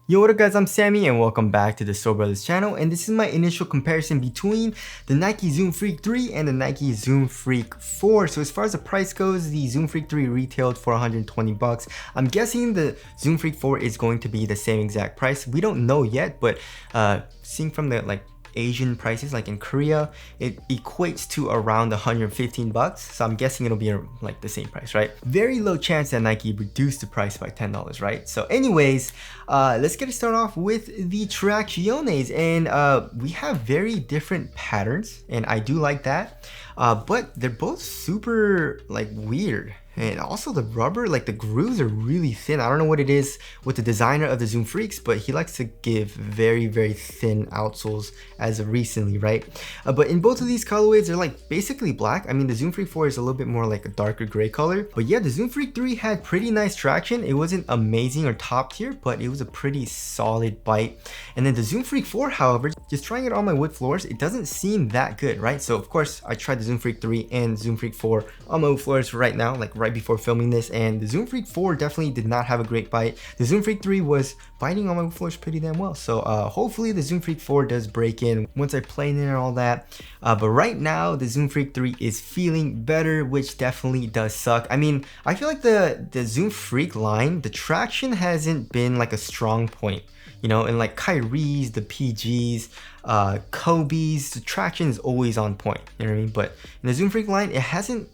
Yo, what up guys, I'm Sammy and welcome back to the Soul Brothers channel, and this is my initial comparison between the Nike Zoom Freak 3 and the Nike Zoom Freak 4. So as far as the price goes, the Zoom Freak 3 retailed for 120 bucks. I'm guessing the Zoom Freak 4 is going to be the same exact price. We don't know yet, but seeing from the Asian prices, like in Korea, it equates to around 115 bucks. So I'm guessing it'll be like the same price, right? Very low chance that Nike reduced the price by $10, right? So anyways, let's get it started off with the Tracciones, and we have very different patterns, and I do like that. But they're both super weird. And also the rubber, the grooves are really thin. I don't know what it is with the designer of the Zoom Freaks, but he likes to give very, very thin outsoles as of recently, right? But in both of these colorways, they're basically black. I mean, the Zoom Freak 4 is a little bit more like a darker gray color. But yeah, the Zoom Freak 3 had pretty nice traction. It wasn't amazing or top tier, but it was a pretty solid bite. And then the Zoom Freak 4, however, just trying it on my wood floors, it doesn't seem that good, right? So of course, I tried the Zoom Freak 3 and Zoom Freak 4 on my wood floors right now, right before filming this, and the Zoom Freak 4 definitely did not have a great bite. The Zoom Freak 3 was biting on my floors pretty damn well, so hopefully the Zoom Freak 4 does break in once I play in it and all that. But right now the Zoom Freak 3 is feeling better, which definitely does suck. I mean, I feel like the Zoom Freak line, the traction hasn't been a strong point. You know, and Kyrie's, the PG's, Kobe's, the traction is always on point, you know what I mean? But in the Zoom Freak line, it hasn't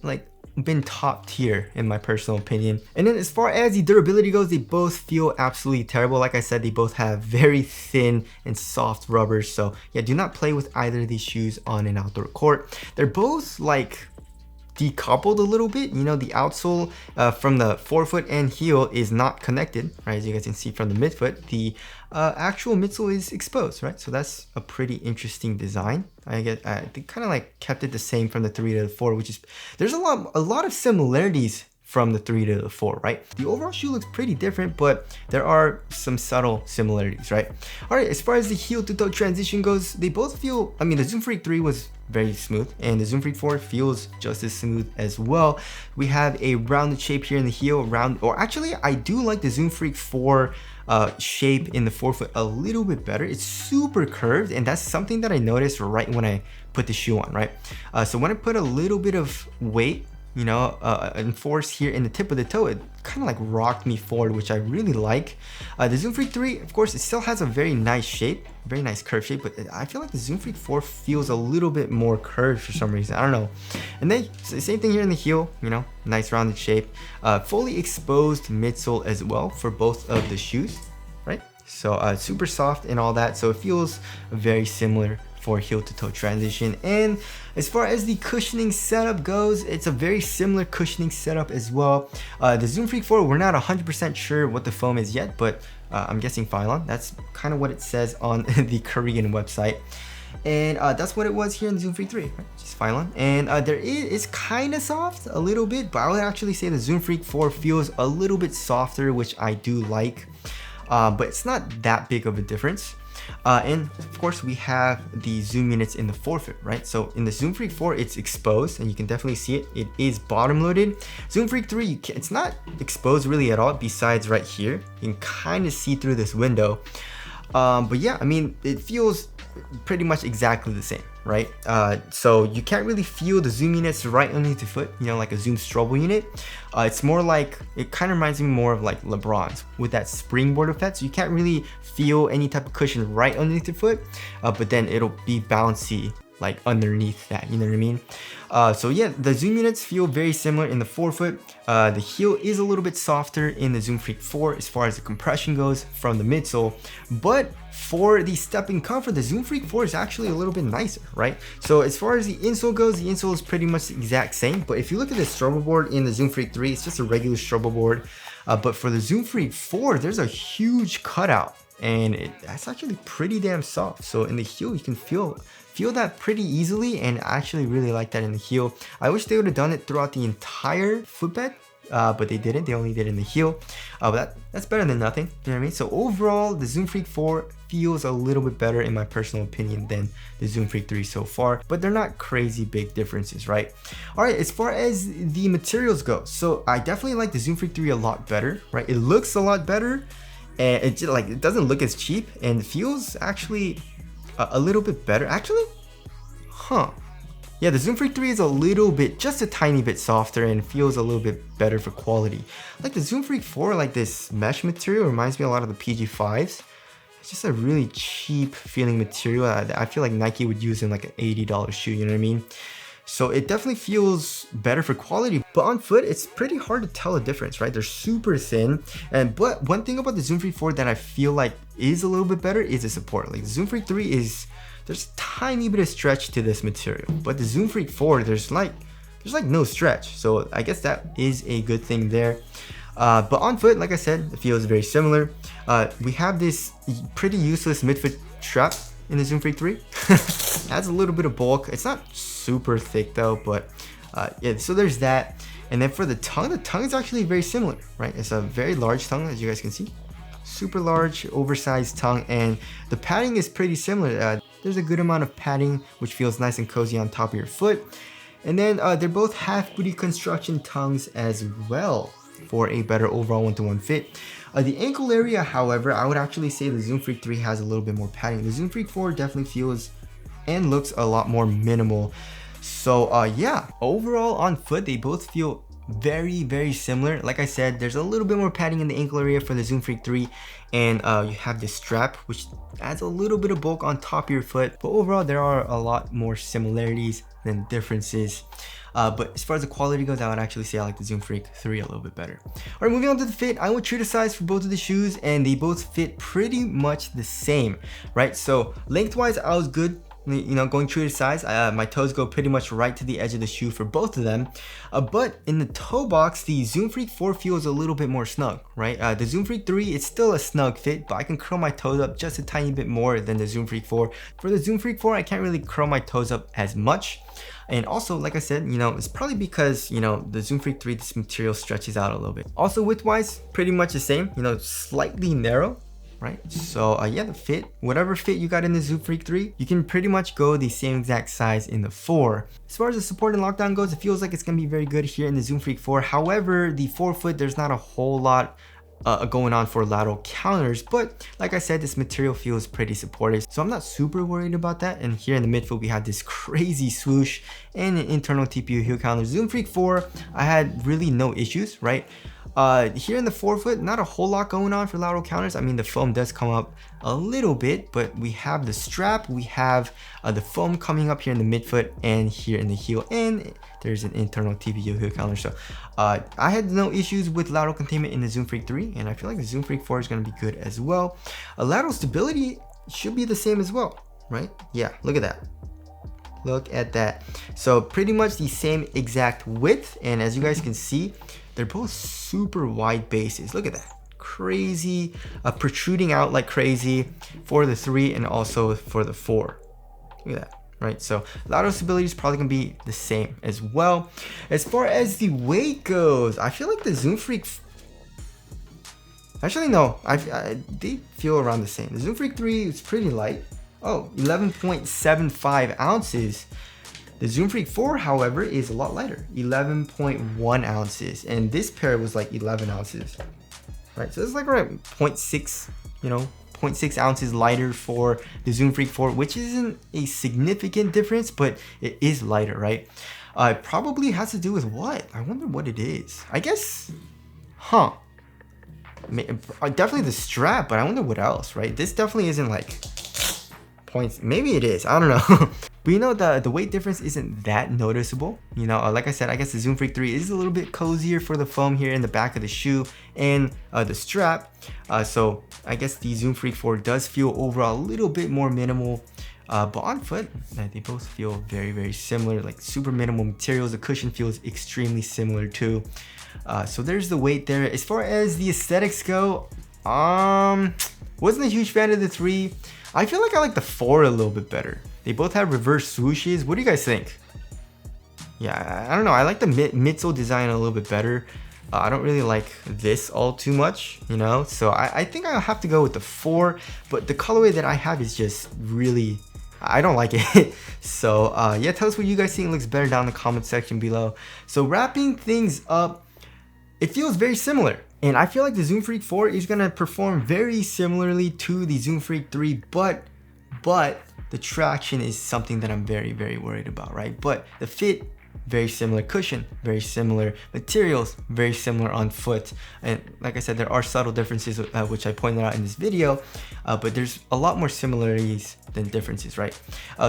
been top tier in my personal opinion. And then as far as the durability goes, they both feel absolutely terrible. Like I said, they both have very thin and soft rubbers. So yeah, do not play with either of these shoes on an outdoor court. They're both decoupled a little bit. You know, the outsole from the forefoot and heel is not connected, right? As you guys can see from the midfoot, the actual midsole is exposed, right? So that's a pretty interesting design. They kind of kept it the same from the 3 to the 4, which is, there's a lot of similarities from the 3 to the 4, right? The overall shoe looks pretty different, but there are some subtle similarities, right? All right, as far as the heel to toe transition goes, they both feel, I mean, the Zoom Freak 3 was very smooth, and the Zoom Freak 4 feels just as smooth as well. We have a rounded shape here in the heel, or actually, I do like the Zoom Freak 4 shape in the forefoot a little bit better. It's super curved, and that's something that I noticed right when I put the shoe on, right? So when I put a little bit of weight, you know, and force here in the tip of the toe, it kind of rocked me forward, which I really like. The Zoom Freak 3, of course, it still has a very nice shape, very nice curved shape, but I feel like the Zoom Freak 4 feels a little bit more curved for some reason. I don't know. And then same thing here in the heel, you know, nice rounded shape, fully exposed midsole as well for both of the shoes, right? So super soft and all that, so it feels very similar for heel to toe transition. And as far as the cushioning setup goes, it's a very similar cushioning setup as well. The Zoom Freak 4, we're not 100% sure what the foam is yet, but I'm guessing Phylon. That's kind of what it says on the Korean website. And that's what it was here in the Zoom Freak 3, right? Just Phylon. And it's kind of soft a little bit, but I would actually say the Zoom Freak 4 feels a little bit softer, which I do like, but it's not that big of a difference. And of course we have the zoom units in the forefoot, right? So in the Zoom Freak 4, it's exposed, and you can definitely see it. It is bottom loaded. Zoom Freak 3, it's not exposed really at all, besides right here. You can kind of see through this window. But yeah, I mean, it feels pretty much exactly the same, right? So you can't really feel the zoom units right underneath the foot, you know, like a Zoom Strobel unit. It's more it kind of reminds me more of LeBron's with that springboard effect. So you can't really feel any type of cushion right underneath the foot, but then it'll be bouncy underneath that, you know what I mean? So yeah, the zoom units feel very similar in the forefoot. The heel is a little bit softer in the Zoom Freak 4 as far as the compression goes from the midsole, but for the stepping comfort, the Zoom Freak 4 is actually a little bit nicer, right? So as far as the insole goes, the insole is pretty much the exact same, but if you look at the Strobel board in the Zoom Freak 3, it's just a regular Strobel board. But for the Zoom Freak 4, there's a huge cutout, and that's actually pretty damn soft. So in the heel, you can feel that pretty easily, and I actually really like that in the heel. I wish they would have done it throughout the entire footbed, but they didn't. They only did it in the heel. But that's better than nothing, you know what I mean? So overall, the Zoom Freak 4 feels a little bit better in my personal opinion than the Zoom Freak 3 so far, but they're not crazy big differences, right? All right, as far as the materials go, so I definitely like the Zoom Freak 3 a lot better, right? It looks a lot better, and it just, like, it doesn't look as cheap and feels actually a little bit better. Actually, yeah, the Zoom Freak 3 is a little bit, just a tiny bit softer and feels a little bit better for quality. Like the Zoom Freak 4, like this mesh material reminds me a lot of the PG5s. It's just a really cheap feeling material. I feel like Nike would use in like an $80 shoe, you know what I mean? So it definitely feels better for quality, but on foot, it's pretty hard to tell a difference, right? They're super thin. But one thing about the Zoom Freak 4 that I feel like is a little bit better is the support. Like the Zoom Freak 3 is, there's a tiny bit of stretch to this material, but the Zoom Freak 4, there's like no stretch. So I guess that is a good thing there. But on foot, like I said, it feels very similar. We have this pretty useless midfoot strap in the Zoom Freak 3. Adds a little bit of bulk. It's not super thick though, but yeah, so there's that. And then for the tongue is actually very similar, right? It's a very large tongue, as you guys can see. Super large, oversized tongue, and the padding is pretty similar. There's a good amount of padding, which feels nice and cozy on top of your foot. And then they're both half booty construction tongues as well for a better overall one-to-one fit. The ankle area, however, I would actually say the Zoom Freak 3 has a little bit more padding. The Zoom Freak 4 definitely feels and looks a lot more minimal. So yeah, overall on foot, they both feel very similar. Like I said, there's a little bit more padding in the ankle area for the Zoom Freak 3, and you have this strap which adds a little bit of bulk on top of your foot, but overall there are a lot more similarities than differences. But as far as the quality goes, I would actually say I like the Zoom Freak 3 a little bit better. Alright, moving on to the fit. I went true to size for both of the shoes, and they both fit pretty much the same, right? So lengthwise, I was good, you know, going true to size. My toes go pretty much right to the edge of the shoe for both of them. But in the toe box, the Zoom Freak 4 feels a little bit more snug, right? The Zoom Freak 3, it's still a snug fit, but I can curl my toes up just a tiny bit more than the Zoom Freak 4. For the Zoom Freak 4, I can't really curl my toes up as much. And also, like I said, you know, it's probably because, you know, the Zoom Freak 3, this material stretches out a little bit. Also width-wise, pretty much the same, you know, slightly narrow, right? So yeah, the fit, whatever fit you got in the Zoom Freak 3, you can pretty much go the same exact size in the 4. As far as the support and lockdown goes, it feels like it's gonna be very good here in the Zoom Freak 4. However, the forefoot, there's not a whole lot going on for lateral counters, but like I said, this material feels pretty supportive, so I'm not super worried about that. And here in the midfoot, we have this crazy swoosh and an internal TPU heel counter. Zoom Freak 4, I had really no issues, right? Here in the forefoot, not a whole lot going on for lateral counters. I mean, the foam does come up a little bit, but we have the strap, we have the foam coming up here in the midfoot and here in the heel, and there's an internal TPU heel counter. So I had no issues with lateral containment in the Zoom Freak 3, and I feel like the Zoom Freak 4 is going to be good as well. Lateral stability should be the same as well, right? Yeah, look at that. Look at that. So pretty much the same exact width, and as you guys can see, they're both super wide bases. Look at that. Crazy, protruding out like crazy for the 3 and also for the 4. Look at that, right? So lateral stability is probably gonna be the same as well. As far as the weight goes, I feel like the Zoom Freak, actually no, they feel around the same. The Zoom Freak 3 is pretty light. Oh, 11.75 ounces. The Zoom Freak 4, however, is a lot lighter, 11.1 ounces. And this pair was like 11 ounces, right? So it's like around 0.6, you know, 0.6 ounces lighter for the Zoom Freak 4, which isn't a significant difference, but it is lighter, right? It probably has to do with what? I wonder what it is. I guess, definitely the strap, but I wonder what else, right? This definitely isn't like points. Maybe it is, I don't know. But you know, the weight difference isn't that noticeable. You know, like I said, I guess the Zoom Freak 3 is a little bit cozier for the foam here in the back of the shoe and the strap. So I guess the Zoom Freak 4 does feel overall a little bit more minimal. But on foot, they both feel very similar, like super minimal materials. The cushion feels extremely similar too. So there's the weight there. As far as the aesthetics go, wasn't a huge fan of the 3. I feel like I like the 4 a little bit better. They both have reverse swooshes. What do you guys think? Yeah, I don't know. I like the midsole design a little bit better. I don't really like this all too much, you know? So I think I'll have to go with the 4, but the colorway that I have is just really, I don't like it. So yeah, tell us what you guys think looks better down in the comment section below. So wrapping things up, it feels very similar. And I feel like the Zoom Freak 4 is gonna perform very similarly to the Zoom Freak 3, but the traction is something that I'm very, very worried about, right? But the fit, very similar cushion, very similar materials, very similar on foot. And like I said, there are subtle differences, which I pointed out in this video, but there's a lot more similarities than differences, right?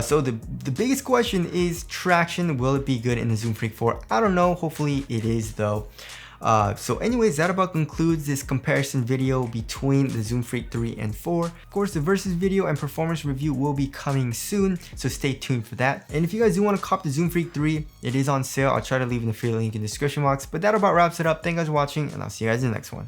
So the biggest question is traction. Will it be good in the Zoom Freak 4? I don't know. Hopefully it is though. So anyways, that about concludes this comparison video between the Zoom Freak 3 and 4. Of course, the versus video and performance review will be coming soon, so stay tuned for that. And if you guys do want to cop the Zoom Freak 3, it is on sale. I'll try to leave an affiliate link in the description box. But that about wraps it up. Thank you guys for watching, and I'll see you guys in the next one.